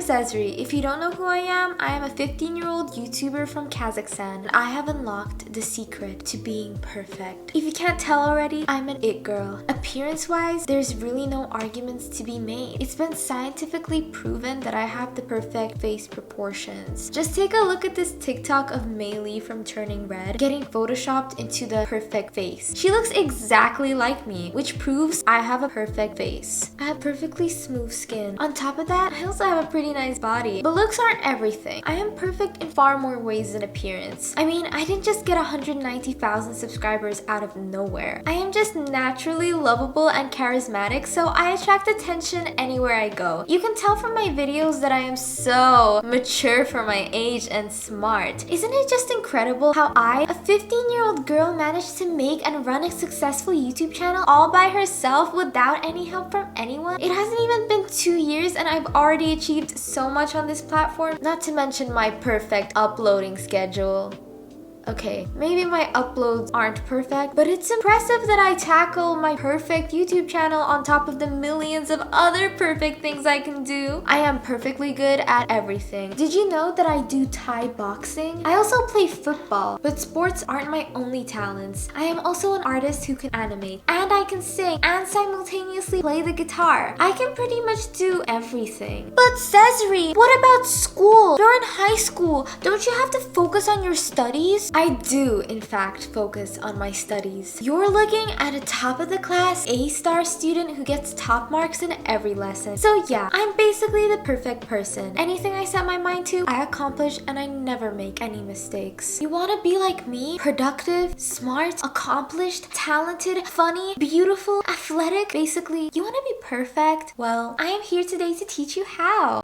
Zezre. If you don't know who I am a 15-year-old YouTuber from Kazakhstan. I have unlocked the secret to being perfect. If you can't tell already, I'm an it girl. Appearance-wise, there's really no arguments to be made. It's been scientifically proven that I have the perfect face proportions. Just take a look at this TikTok of Maylee from Turning Red getting photoshopped into the perfect face. She looks exactly like me, which proves I have a perfect face. I have perfectly smooth skin. On top of that, I also have a pretty nice body. But looks aren't everything. I am perfect in far more ways than appearance. I mean, I didn't just get 190,000 subscribers out of nowhere. I am just naturally lovable and charismatic, so I attract attention anywhere I go. You can tell from my videos that I am so mature for my age and smart. Isn't it just incredible how I, a 15-year-old girl, managed to make and run a successful YouTube channel all by herself without any help from anyone? It hasn't even been 2 years and I've already achieved so much on this platform, not to mention my perfect uploading schedule. Okay, maybe my uploads aren't perfect, but it's impressive that I tackle my perfect YouTube channel on top of the millions of other perfect things I can do. I am perfectly good at everything. Did you know that I do Thai boxing? I also play football, but sports aren't my only talents. I am also an artist who can animate, and I can sing, and simultaneously play the guitar. I can pretty much do everything. But Zezre, what about school? You're in high school. Don't you have to focus on your studies? I do, in fact, focus on my studies. You're looking at a top of the class A-star student who gets top marks in every lesson. So yeah, I'm basically the perfect person. Anything I set my mind to, I accomplish, and I never make any mistakes. You want to be like me? Productive, smart, accomplished, talented, funny, beautiful, athletic? Basically, you want to be perfect? Well, I am here today to teach you how.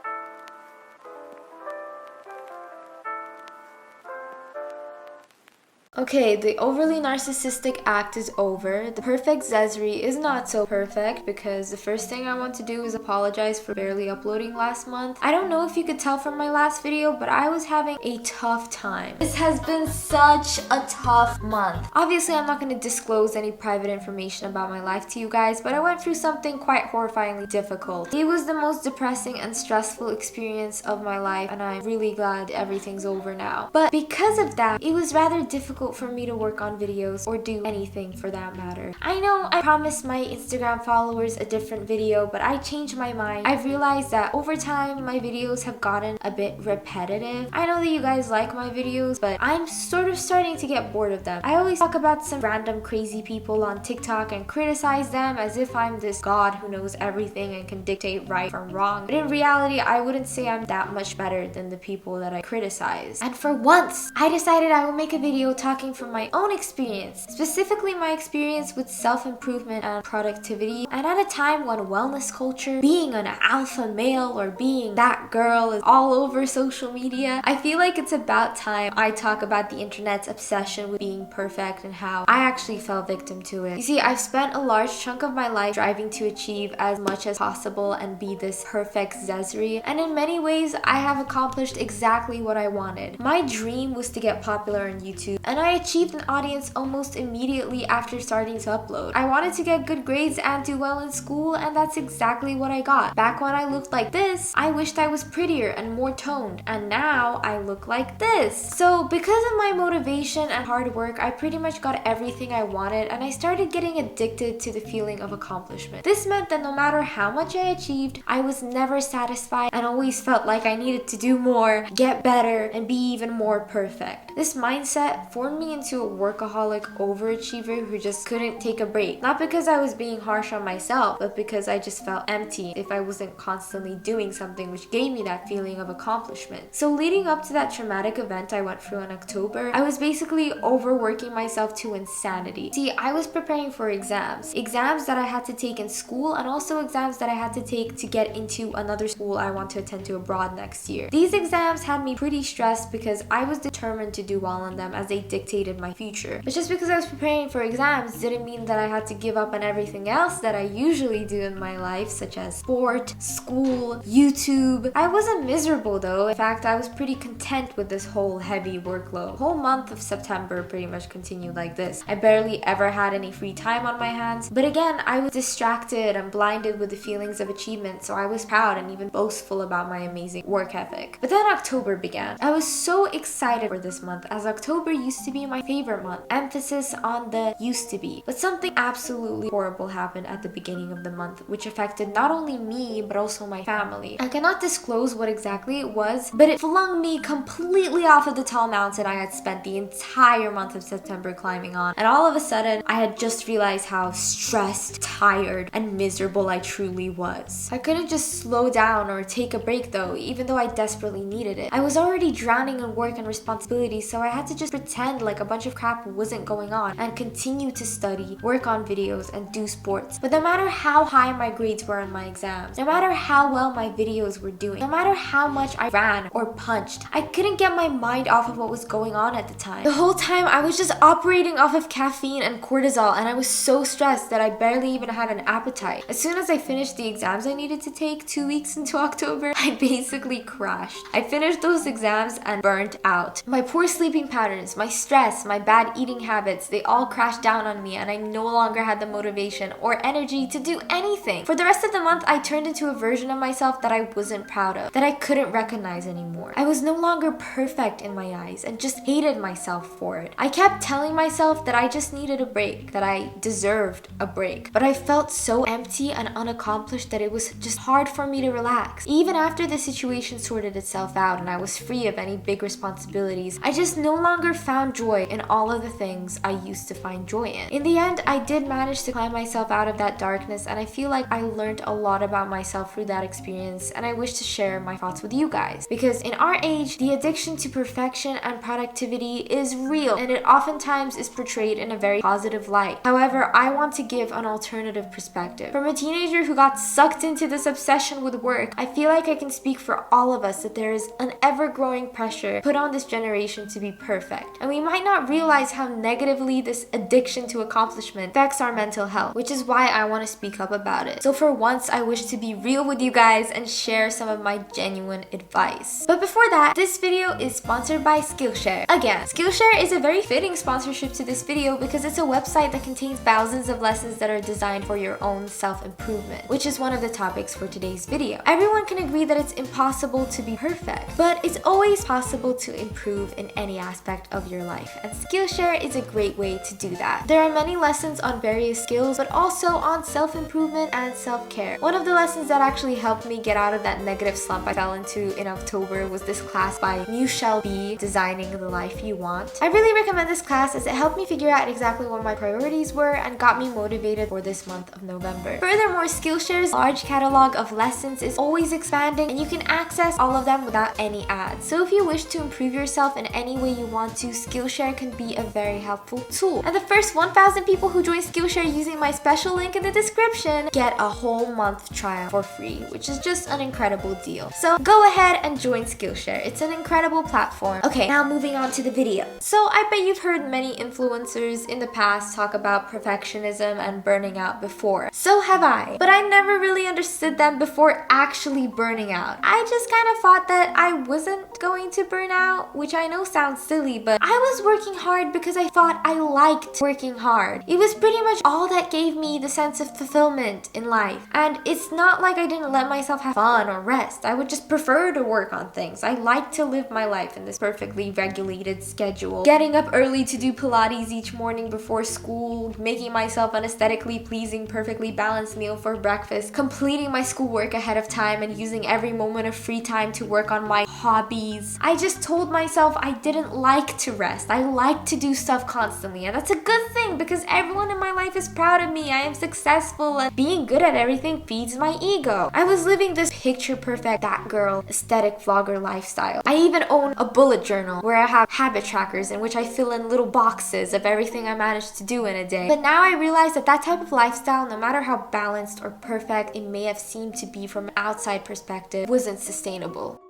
Okay, the overly narcissistic act is over. The perfect Zezre is not so perfect because the first thing I want to do is apologize for barely uploading last month. I don't know if you could tell from my last video, but I was having a tough time. This has been such a tough month. Obviously, I'm not going to disclose any private information about my life to you guys, but I went through something quite horrifyingly difficult. It was the most depressing and stressful experience of my life, and I'm really glad everything's over now. But because of that, it was rather difficult for me to work on videos or do anything for that matter. I know I promised my Instagram followers a different video, but I changed my mind. I've realized that over time my videos have gotten a bit repetitive. I know that you guys like my videos, but I'm sort of starting to get bored of them. I always talk about some random crazy people on TikTok and criticize them as if I'm this god who knows everything and can dictate right from wrong. But in reality, I wouldn't say I'm that much better than the people that I criticize. And for once, I decided I would make a video talking from my own experience, specifically my experience with self-improvement and productivity. And at a time when wellness culture, being an alpha male or being that girl is all over social media, I feel like it's about time I talk about the internet's obsession with being perfect and how I actually fell victim to it. You see, I've spent a large chunk of my life striving to achieve as much as possible and be this perfect Zezre, and in many ways I have accomplished exactly what I wanted. My dream was to get popular on YouTube, and I achieved an audience almost immediately after starting to upload. I wanted to get good grades and do well in school, and that's exactly what I got. Back when I looked like this, I wished I was prettier and more toned, and now I look like this. So because of my motivation and hard work, I pretty much got everything I wanted, and I started getting addicted to the feeling of accomplishment. This meant that no matter how much I achieved, I was never satisfied and always felt like I needed to do more, get better, and be even more perfect. This mindset formed me into a workaholic overachiever who just couldn't take a break. Not because I was being harsh on myself, but because I just felt empty if I wasn't constantly doing something which gave me that feeling of accomplishment. So leading up to that traumatic event I went through in October, I was basically overworking myself to insanity. See, I was preparing for exams that I had to take in school, and also exams that I had to take to get into another school I want to attend to abroad next year. These exams had me pretty stressed because I was determined to do well on them as they dictated dictated my future. But just because I was preparing for exams didn't mean that I had to give up on everything else that I usually do in my life, such as sport, school, YouTube. I wasn't miserable though. In fact, I was pretty content with this whole heavy workload. The whole month of September pretty much continued like this. I barely ever had any free time on my hands. But again, I was distracted and blinded with the feelings of achievement, so I was proud and even boastful about my amazing work ethic. But then October began. I was so excited for this month, as October used to be my favorite month. Emphasis on the used to be. But something absolutely horrible happened at the beginning of the month, which affected not only me, but also my family. I cannot disclose what exactly it was, but it flung me completely off of the tall mountain I had spent the entire month of September climbing on. And all of a sudden, I had just realized how stressed, tired, and miserable I truly was. I couldn't just slow down or take a break though, even though I desperately needed it. I was already drowning in work and responsibilities, so I had to just pretend like a bunch of crap wasn't going on and continue to study, work on videos, and do sports. But no matter how high my grades were on my exams, no matter how well my videos were doing, no matter how much I ran or punched, I couldn't get my mind off of what was going on at the time. The whole time I was just operating off of caffeine and cortisol, and I was so stressed that I barely even had an appetite. As soon as I finished the exams I needed to take 2 weeks into October, I basically crashed. I finished those exams and burnt out. My poor sleeping patterns, my stress, my bad eating habits, they all crashed down on me, and I no longer had the motivation or energy to do anything. For the rest of the month, I turned into a version of myself that I wasn't proud of, that I couldn't recognize anymore. I was no longer perfect in my eyes and just hated myself for it. I kept telling myself that I just needed a break, that I deserved a break. But I felt so empty and unaccomplished that it was just hard for me to relax. Even after the situation sorted itself out and I was free of any big responsibilities, I just no longer found joy in all of the things I used to find joy in. In the end, I did manage to climb myself out of that darkness, and I feel like I learned a lot about myself through that experience, and I wish to share my thoughts with you guys. Because in our age, the addiction to perfection and productivity is real, and it oftentimes is portrayed in a very positive light. However, I want to give an alternative perspective. From a teenager who got sucked into this obsession with work, I feel like I can speak for all of us that there is an ever-growing pressure put on this generation to be perfect. And we might not realize how negatively this addiction to accomplishment affects our mental health, which is why I want to speak up about it. So for once, I wish to be real with you guys and share some of my genuine advice. But before that, this video is sponsored by Skillshare. Again, Skillshare is a very fitting sponsorship to this video because it's a website that contains thousands of lessons that are designed for your own self-improvement, which is one of the topics for today's video. Everyone can agree that it's impossible to be perfect, but it's always possible to improve in any aspect of your life, and Skillshare is a great way to do that. There are many lessons on various skills, but also on self-improvement and self-care. One of the lessons that actually helped me get out of that negative slump I fell into in October was this class by You Shall Be, Designing the Life You Want. I really recommend this class as it helped me figure out exactly what my priorities were and got me motivated for this month of November. Furthermore, Skillshare's large catalog of lessons is always expanding, and you can access all of them without any ads. So if you wish to improve yourself in any way you want to, Skillshare can be a very helpful tool. And the first 1,000 people who join Skillshare using my special link in the description get a whole month trial for free, which is just an incredible deal. So go ahead and join Skillshare. It's an incredible platform. Okay, now moving on to the video. So I bet you've heard many influencers in the past talk about perfectionism and burning out before. So have I. But I never really understood them before actually burning out. I just kind of thought that I wasn't going to burn out, which I know sounds silly, but I was working hard because I thought I liked working hard. It was pretty much all that gave me the sense of fulfillment in life. And it's not like I didn't let myself have fun or rest. I would just prefer to work on things. I like to live my life in this perfectly regulated schedule. Getting up early to do Pilates each morning before school, making myself an aesthetically pleasing, perfectly balanced meal for breakfast, completing my schoolwork ahead of time, and using every moment of free time to work on my hobbies. I just told myself I didn't like to rest. I like to do stuff constantly, and that's a good thing because everyone in my life is proud of me. I am successful, and being good at everything feeds my ego. I was living this picture-perfect that girl aesthetic vlogger lifestyle. I even own a bullet journal where I have habit trackers in which I fill in little boxes of everything I managed to do in a day. But now I realize that that type of lifestyle, no matter how balanced or perfect it may have seemed to be from an outside perspective, wasn't sustainable.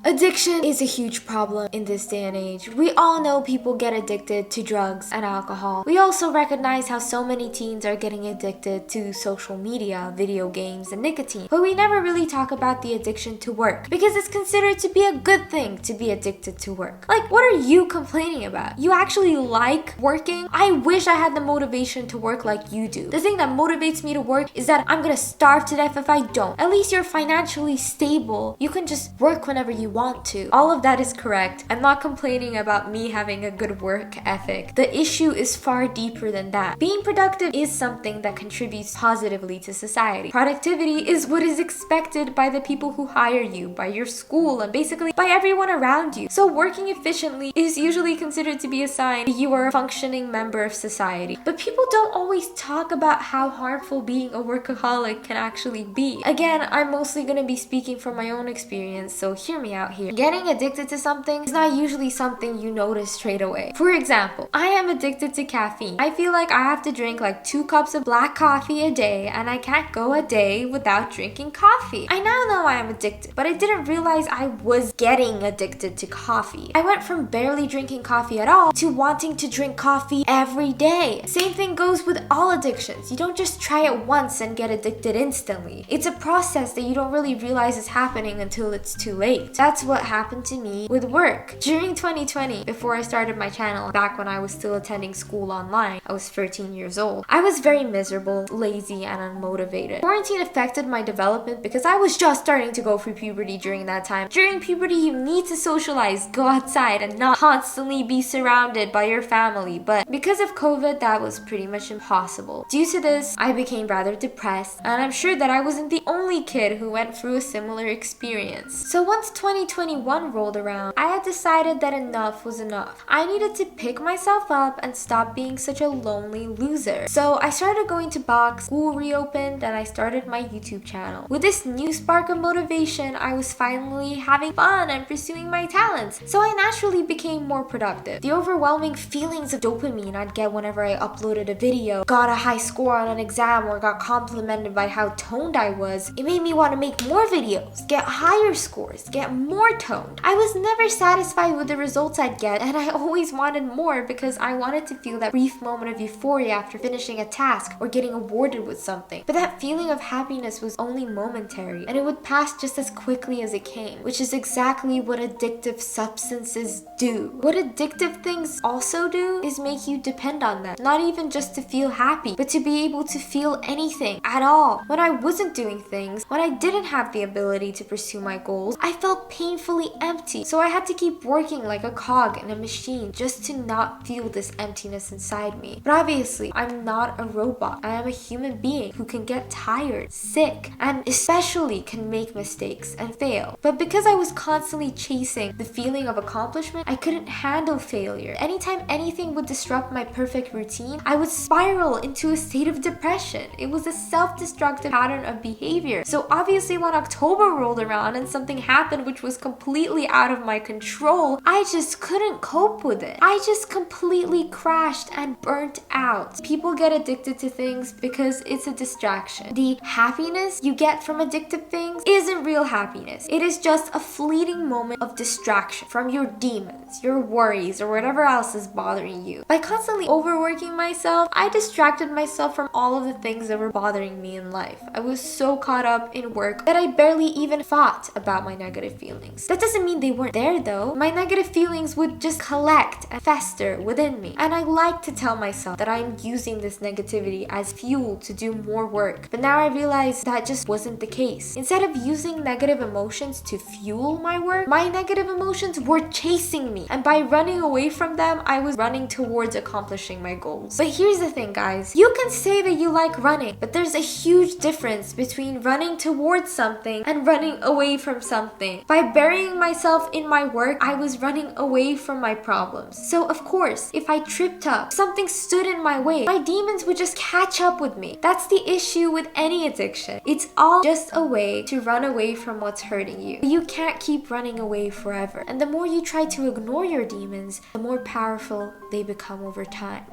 Addiction is a huge problem in this day and age. We all know people get addicted to drugs and alcohol. We also recognize how so many teens are getting addicted to social media, video games, and nicotine. But we never really talk about the addiction to work because it's considered to be a good thing to be addicted to work. Like, what are you complaining about? You actually like working? I wish I had the motivation to work like you do. The thing that motivates me to work is that I'm gonna starve to death if I don't. At least you're financially stable. You can just work whenever you want to. All of that is correct. I'm not complaining about me having a good work ethic. The issue is far deeper than that. Being productive is something that contributes positively to society. Productivity is what is expected by the people who hire you, by your school, and basically by everyone around you. So working efficiently is usually considered to be a sign that you are a functioning member of society. But people don't always talk about how harmful being a workaholic can actually be. Again, I'm mostly going to be speaking from my own experience, so hear me out here. Getting addicted to something is not usually something you notice straight away. For example, I am addicted to caffeine. I feel like I have to drink like 2 cups of black coffee a day, and I can't go a day without drinking coffee. I now know I am addicted, but I didn't realize I was getting addicted to coffee. I went from barely drinking coffee at all to wanting to drink coffee every day. Same thing goes with all addictions. You don't just try it once and get addicted instantly. It's a process that you don't really realize is happening until it's too late. That's what happened to me with work. During 2020, before I started my channel, back when I was still attending school online, I was 13 years old, I was very miserable, lazy, and unmotivated. Quarantine affected my development because I was just starting to go through puberty during that time. During puberty, you need to socialize, go outside, and not constantly be surrounded by your family. But because of COVID, that was pretty much impossible. Due to this, I became rather depressed, and I'm sure that I wasn't the only kid who went through a similar experience. So once 2021 rolled around, I had decided that enough was enough. I needed to pick myself up and stop being such a lonely loser. So I started going to box, school reopened, and I started my YouTube channel. With this new spark of motivation, I was finally having fun and pursuing my talents. So I naturally became more productive. The overwhelming feelings of dopamine I'd get whenever I uploaded a video, got a high score on an exam, or got complimented by how toned I was, it made me want to make more videos, get higher scores, get more toned. I was never satisfied with the results I'd get, and I always wanted more because I wanted to feel that brief moment of euphoria after finishing a task or getting awarded with something. But that feeling of happiness was only momentary, and it would pass just as quickly as it came, which is exactly what addictive substances do. What addictive things also do is make you depend on them, not even just to feel happy, but to be able to feel anything at all. When I wasn't doing things, when I didn't have the ability to pursue my goals, I felt painfully empty. So I had to keep working like a cog in a machine just to not feel this emptiness inside me. But obviously, I'm not a robot. I am a human being who can get tired, sick, and especially can make mistakes and fail. But because I was constantly chasing the feeling of accomplishment, I couldn't handle failure. Anytime anything would disrupt my perfect routine, I would spiral into a state of depression. It was a self-destructive pattern of behavior. So obviously when October rolled around and something happened which was completely out of my control, I just couldn't cope with it. I just completely crashed and burnt out. People get addicted to things because it's a distraction. The happiness you get from addictive things isn't real happiness. It is just a fleeting moment of distraction from your demons, your worries, or whatever else is bothering you. By constantly overworking myself, I distracted myself from all of the things that were bothering me in life. I was so caught up in work that I barely even thought about my negative feelings. That doesn't mean they weren't there though. My negative feelings would just collect and fester within me. And I like to tell myself that I'm using this negativity as fuel to do more work. But now I realize that just wasn't the case. Instead of using negative emotions to fuel my work, my negative emotions were chasing me. And by running away from them, I was running towards accomplishing my goals. But here's the thing, guys. You can say that you like running, but there's a huge difference between running towards something and running away from something. By burying myself in my work, I was running away from my problems. So of course, if I tripped up, something stood in my way, my demons would just catch up with me. That's the issue with any addiction. It's all just a way to run away from what's hurting you. You can't keep running away forever. And the more you try to ignore your demons, the more powerful they become over time.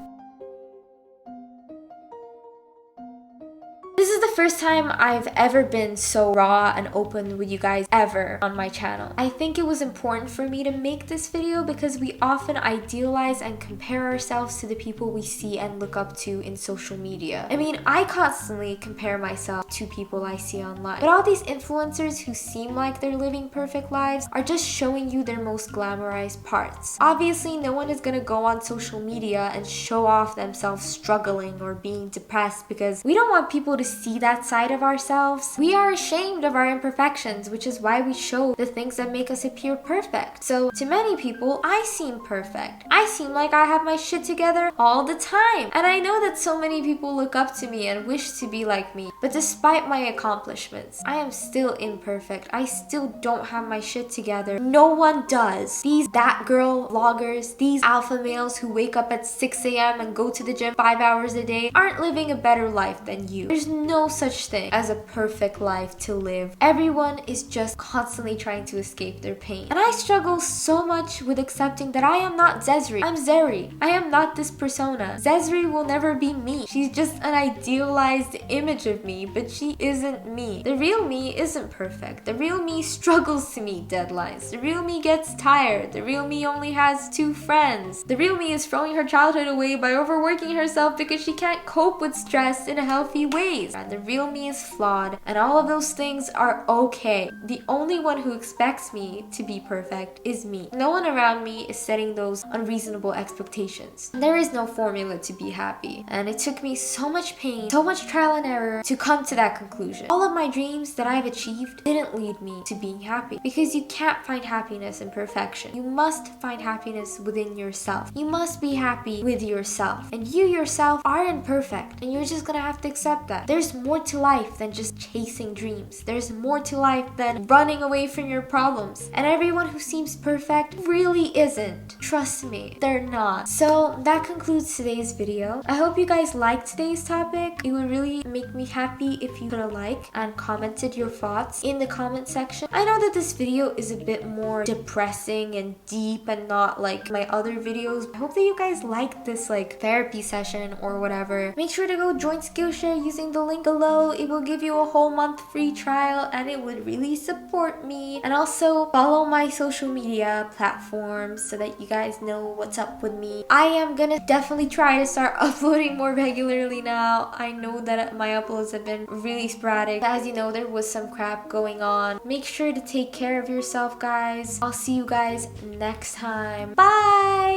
This is the the first time I've ever been so raw and open with you guys ever on my channel. I think it was important for me to make this video because we often idealize and compare ourselves to the people we see and look up to in social media. I mean, I constantly compare myself to people I see online. But all these influencers who seem like they're living perfect lives are just showing you their most glamorized parts. Obviously, no one is gonna go on social media and show off themselves struggling or being depressed because we don't want people to see that side of ourselves. We are ashamed of our imperfections, which is why we show the things that make us appear perfect. So to many people, I seem perfect. I seem like I have my shit together all the time. And I know that so many people look up to me and wish to be like me. But despite my accomplishments, I am still imperfect. I still don't have my shit together. No one does. These that girl vloggers, these alpha males who wake up at 6 a.m. and go to the gym 5 hours a day aren't living a better life than you. There's no such thing as a perfect life to live. Everyone is just constantly trying to escape their pain. And I struggle so much with accepting that I am not Zezre. I'm Zeri. I am not this persona. Zezre will never be me. She's just an idealized image of me, but she isn't me. The real me isn't perfect. The real me struggles to meet deadlines. The real me gets tired. The real me only has 2 friends. The real me is throwing her childhood away by overworking herself because she can't cope with stress in a healthy ways. And the real me is flawed, and all of those things are okay. The only one who expects me to be perfect is me. No one around me is setting those unreasonable expectations. There is no formula to be happy, and it took me so much pain, so much trial and error to come to that conclusion. All of my dreams that I've achieved didn't lead me to being happy, because you can't find happiness in perfection. You must find happiness within yourself. You must be happy with yourself, and you yourself are imperfect, and you're just gonna have to accept that. There's more to life than just chasing dreams. There's more to life than running away from your problems, and everyone who seems perfect really isn't. Trust me, they're not. So that concludes today's video. I hope you guys liked today's topic. It would really make me happy if you put a like and commented your thoughts in the comment section. I know that this video is a bit more depressing and deep and not like my other videos. I hope that you guys liked this like therapy session or whatever. Make sure to go join Skillshare using the link below. It will give you a whole month free trial and it would really support me. And also follow my social media platforms so that you guys know what's up with me. I am gonna definitely try to start uploading more regularly now. I know that my uploads have been really sporadic. As you know, there was some crap going on. Make sure to take care of yourself, guys. I'll see you guys next time. Bye!